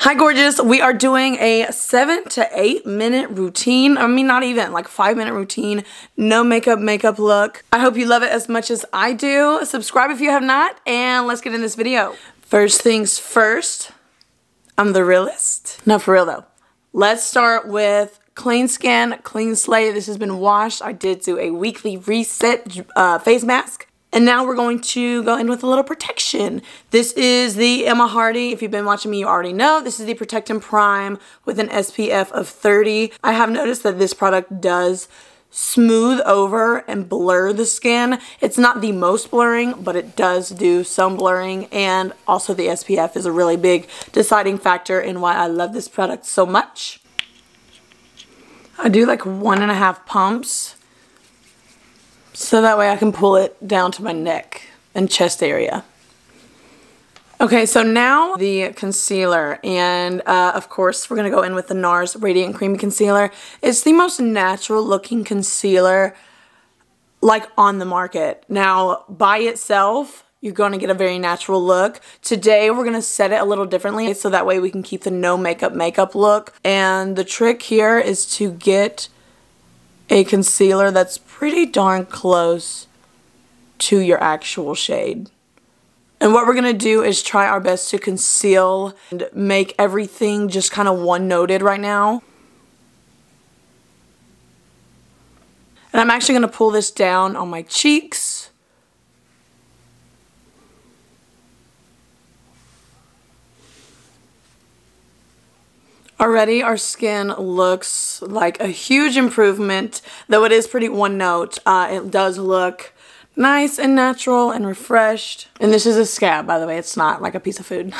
Hi gorgeous, we are doing a 7 to 8 minute routine. I mean, not even, like 5-minute routine. No makeup look. I hope you love it as much as I do. Subscribe if you have not, and let's get in this video. First things first, I'm the realist. No, for real though. Let's start with clean skin, clean slate. This has been washed. I did do a weekly reset face mask. And now we're going to go in with a little protection. This is the HARDIE. If you've been watching me, you already know. This is the Protect and Prime with an SPF of 30. I have noticed that this product does smooth over and blur the skin. It's not the most blurring, but it does do some blurring. And also the SPF is a really big deciding factor in why I love this product so much. I do like 1.5 pumps. So that way I can pull it down to my neck and chest area. Okay, so now the concealer. And of course, we're going to go in with the NARS Radiant Creamy Concealer. It's the most natural looking concealer like on the market. Now, by itself, you're going to get a very natural look. Today, we're going to set it a little differently so that way we can keep the no makeup look. And the trick here is to get a concealer that's pretty darn close to your actual shade. And what we're going to do is try our best to conceal and make everything just kind of one-noted right now. And I'm actually going to pull this down on my cheeks. Already our skin looks like a huge improvement, though it is pretty one note. It does look nice and natural and refreshed. And this is a scab, by the way. It's not like a piece of food.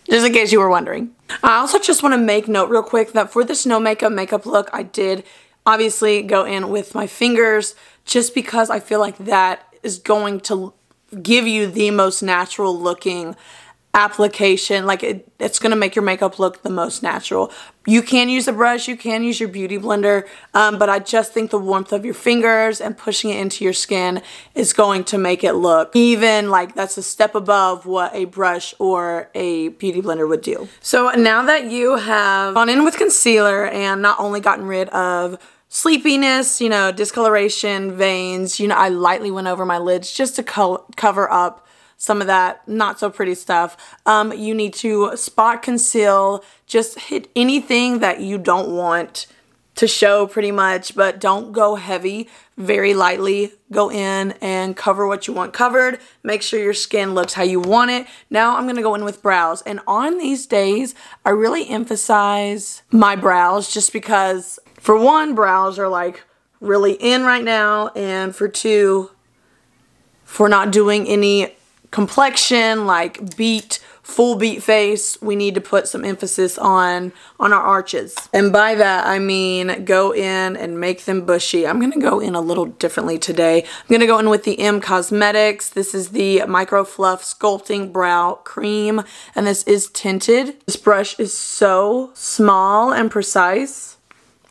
Just in case you were wondering. I also just want to make note real quick that for this no makeup look, I did obviously go in with my fingers just because I feel like that is going to give you the most natural looking application. Like it's going to make your makeup look the most natural. You can use a brush, you can use your beauty blender, but I just think the warmth of your fingers and pushing it into your skin is going to make it look even like that's a step above what a brush or a beauty blender would do. So now that you have gone in with concealer and not only gotten rid of sleepiness, you know, discoloration, veins, you know, I lightly went over my lids just to cover up some of that not so pretty stuff. You need to spot conceal, just hit anything that you don't want to show pretty much, but don't go heavy. Very lightly go in and cover what you want covered. Make sure your skin looks how you want it. Now I'm going to go in with brows. And on these days, I really emphasize my brows just because for one, brows are like really in right now. And for two, for not doing any complexion, like full beat face, we need to put some emphasis on our arches. And by that, I mean go in and make them bushy. I'm going to go in a little differently today. I'm going to go in with the M Cosmetics. This is the Micro Fluff Sculpting Brow Cream, and this is tinted. This brush is so small and precise.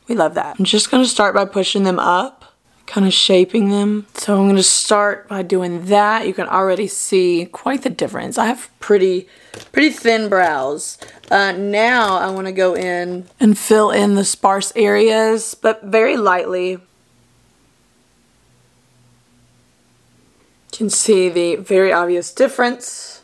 We love that. I'm just going to start by pushing them up, kind of shaping them. So I'm going to start by doing that. You can already see quite the difference. I have pretty thin brows. Now I want to go in and fill in the sparse areas, but very lightly. You can see the very obvious difference.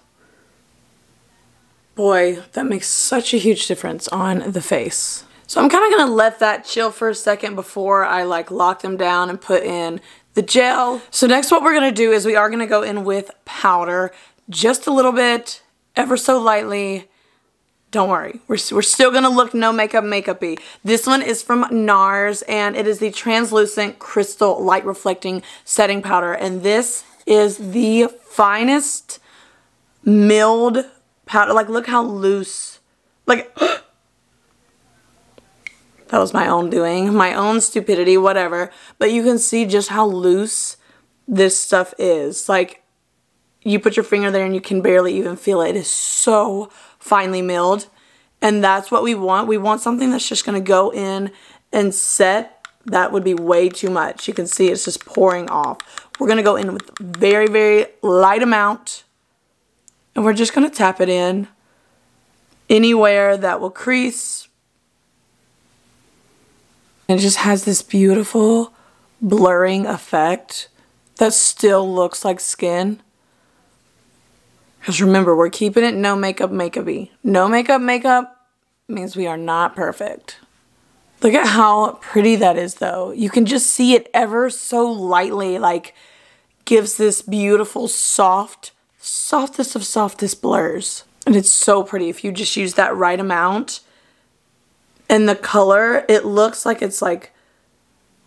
Boy, that makes such a huge difference on the face. So I'm kind of going to let that chill for a second before I like lock them down and put in the gel. So next what we're going to do is we are going to go in with powder just a little bit, ever so lightly. Don't worry, we're still going to look no makeup-y. This one is from NARS and it is the Translucent Crystal Light Reflecting Setting Powder. And this is the finest milled powder. Like look how loose, like that was my own doing, my own stupidity, whatever. But you can see just how loose this stuff is. Like, you put your finger there and you can barely even feel it. It is so finely milled. And that's what we want. We want something that's just going to go in and set. That would be way too much. You can see it's just pouring off. We're going to go in with very, very light amount. And we're just going to tap it in anywhere that will crease. It just has this beautiful blurring effect that still looks like skin. Because remember, we're keeping it no makeup makeup-y. No makeup makeup means we are not perfect. Look at how pretty that is though. You can just see it ever so lightly, like gives this beautiful softest of softest blurs. And it's so pretty if you just use that right amount. And the color, it looks like it's like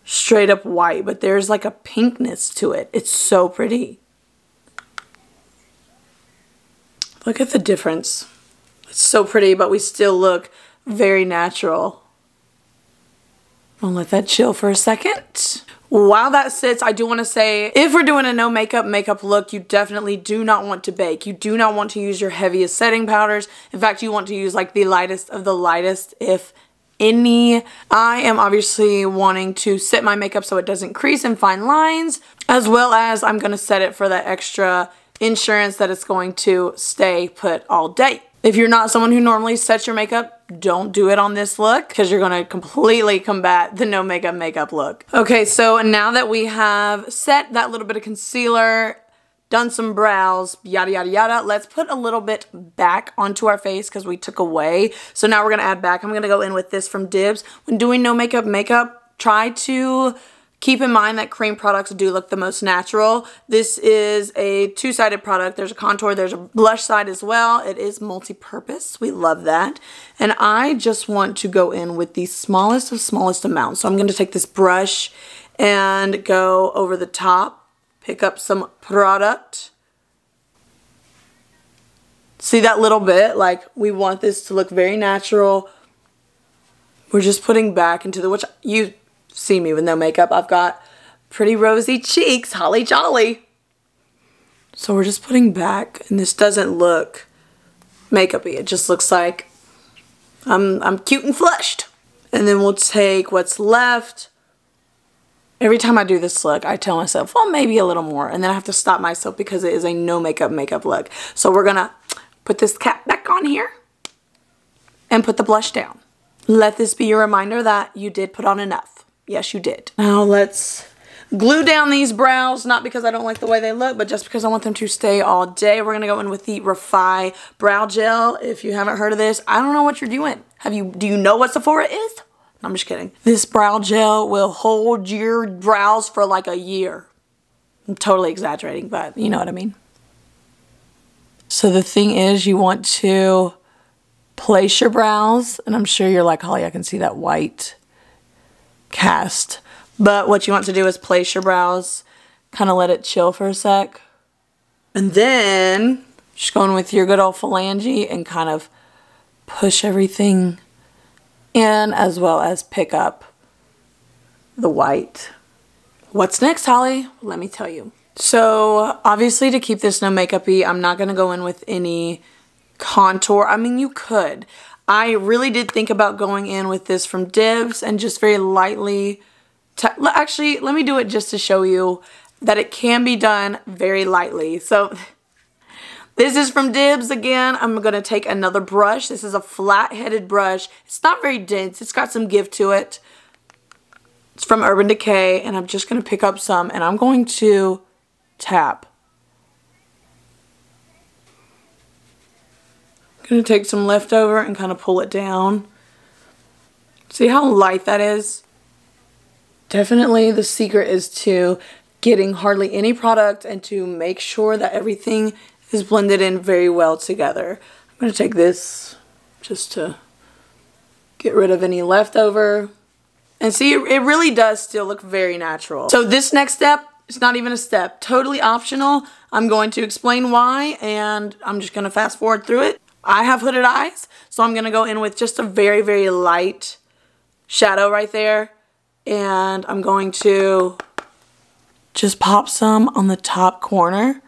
straight up white, but there's like a pinkness to it. It's so pretty. Look at the difference. It's so pretty, but we still look very natural. I'll let that chill for a second. While that sits, I do want to say, if we're doing a no makeup look, you definitely do not want to bake. You do not want to use your heaviest setting powders. In fact, you want to use like the lightest of the lightest, if any. I am obviously wanting to set my makeup so it doesn't crease and fine lines, as well as I'm going to set it for that extra insurance that it's going to stay put all day. If you're not someone who normally sets your makeup, don't do it on this look because you're going to completely combat the no makeup look. Okay, so now that we have set that little bit of concealer, done some brows, yada yada yada, let's put a little bit back onto our face because we took away. So now we're going to add back. I'm going to go in with this from Dibs. When doing no makeup, try to keep in mind that cream products do look the most natural. This is a two-sided product. There's a contour, there's a blush side as well. It is multi-purpose. We love that. And I just want to go in with the smallest of smallest amounts. So I'm going to take this brush and go over the top, pick up some product. See that little bit? Like, we want this to look very natural. We're just putting back into the, which you see me with no makeup. I've got pretty rosy cheeks, holly jolly. So we're just putting back, and this doesn't look makeup-y. It just looks like I'm cute and flushed. And then we'll take what's left. Every time I do this look, I tell myself, well, maybe a little more. And then I have to stop myself because it is a no makeup look. So we're gonna put this cap back on here and put the blush down. Let this be your reminder that you did put on enough. Yes, you did. Now let's glue down these brows, not because I don't like the way they look, but just because I want them to stay all day. We're gonna go in with the Refy Brow Gel. If you haven't heard of this, I don't know what you're doing. Do you know what Sephora is? No, I'm just kidding. This brow gel will hold your brows for like a year. I'm totally exaggerating, but you know what I mean. So the thing is, you want to place your brows, and I'm sure you're like, Holly, I can see that white cast. But what you want to do is place your brows, kind of let it chill for a sec. And then just going with your good old phalange and kind of push everything in, as well as pick up the white. What's next, Holly? Let me tell you. So obviously, to keep this no makeup-y, I'm not going to go in with any contour. I mean, you could. I really did think about going in with this from Dibs and just very lightly, actually, let me do it just to show you that it can be done very lightly. So this is from Dibs again. I'm going to take another brush. This is a flat-headed brush. It's not very dense. It's got some give to it. It's from Urban Decay, and I'm just going to pick up some, and I'm going to tap. I'm going to take some leftover and kind of pull it down. See how light that is? Definitely the secret is to getting hardly any product and to make sure that everything is blended in very well together. I'm going to take this just to get rid of any leftover. And see, it really does still look very natural. So this next step, it's not even a step. Totally optional. I'm going to explain why, and I'm just going to fast forward through it. I have hooded eyes, so I'm going to go in with just a very, very light shadow right there. And I'm going to just pop some on the top corner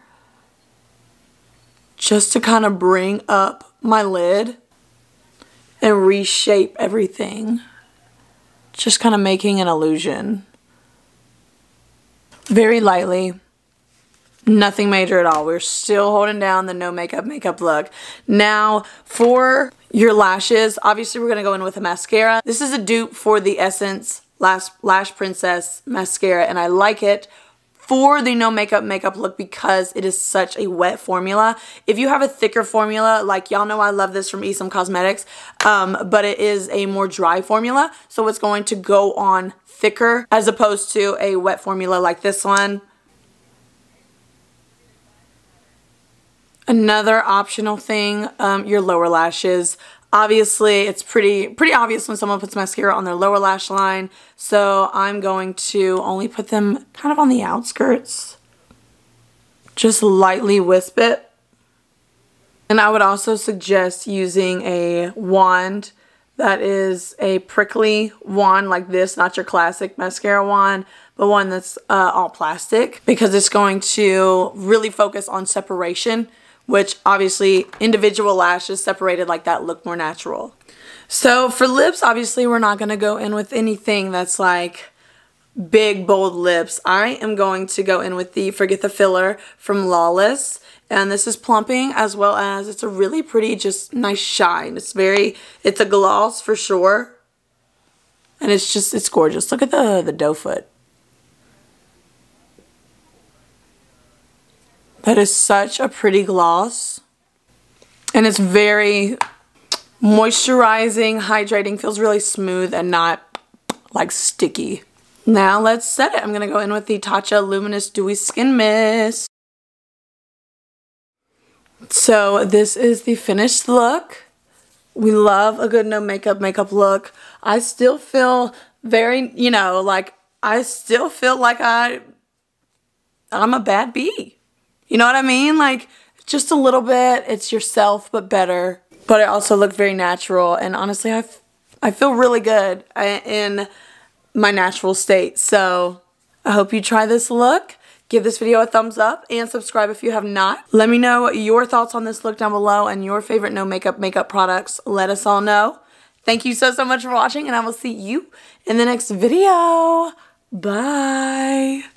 just to kind of bring up my lid and reshape everything. Just kind of making an illusion. Very lightly. Nothing major at all. We're still holding down the no makeup look. Now, for your lashes. Obviously, we're going to go in with a mascara. This is a dupe for the Essence Lash Princess mascara, and I like it for the no makeup look because it is such a wet formula. If you have a thicker formula, like y'all know I love this from Esom Cosmetics, but it is a more dry formula, so it's going to go on thicker as opposed to a wet formula like this one. Another optional thing, your lower lashes. Obviously, it's pretty obvious when someone puts mascara on their lower lash line, so I'm going to only put them kind of on the outskirts. Just lightly wisp it. And I would also suggest using a wand that is a prickly wand like this, not your classic mascara wand, but one that's all plastic, because it's going to really focus on separation, which obviously individual lashes separated like that look more natural. So for lips, obviously we're not going to go in with anything that's like big, bold lips. I am going to go in with the Forget the Filler from Lawless. And this is plumping, as well as it's a really pretty, just nice shine. It's a gloss for sure. And it's gorgeous. Look at the doe foot. That is such a pretty gloss. And it's very moisturizing, hydrating, feels really smooth and not like sticky. Now let's set it. I'm going to go in with the Tatcha Luminous Dewy Skin Mist. So this is the finished look. We love a good no makeup look. I still feel very, you know, like I still feel like I'm a bad bee. You know what I mean? Like, just a little bit. It's yourself, but better. But it also looked very natural. And honestly, I feel really good in my natural state. So, I hope you try this look. Give this video a thumbs up and subscribe if you have not. Let me know your thoughts on this look down below and your favorite no makeup products. Let us all know. Thank you so much for watching, and I will see you in the next video. Bye.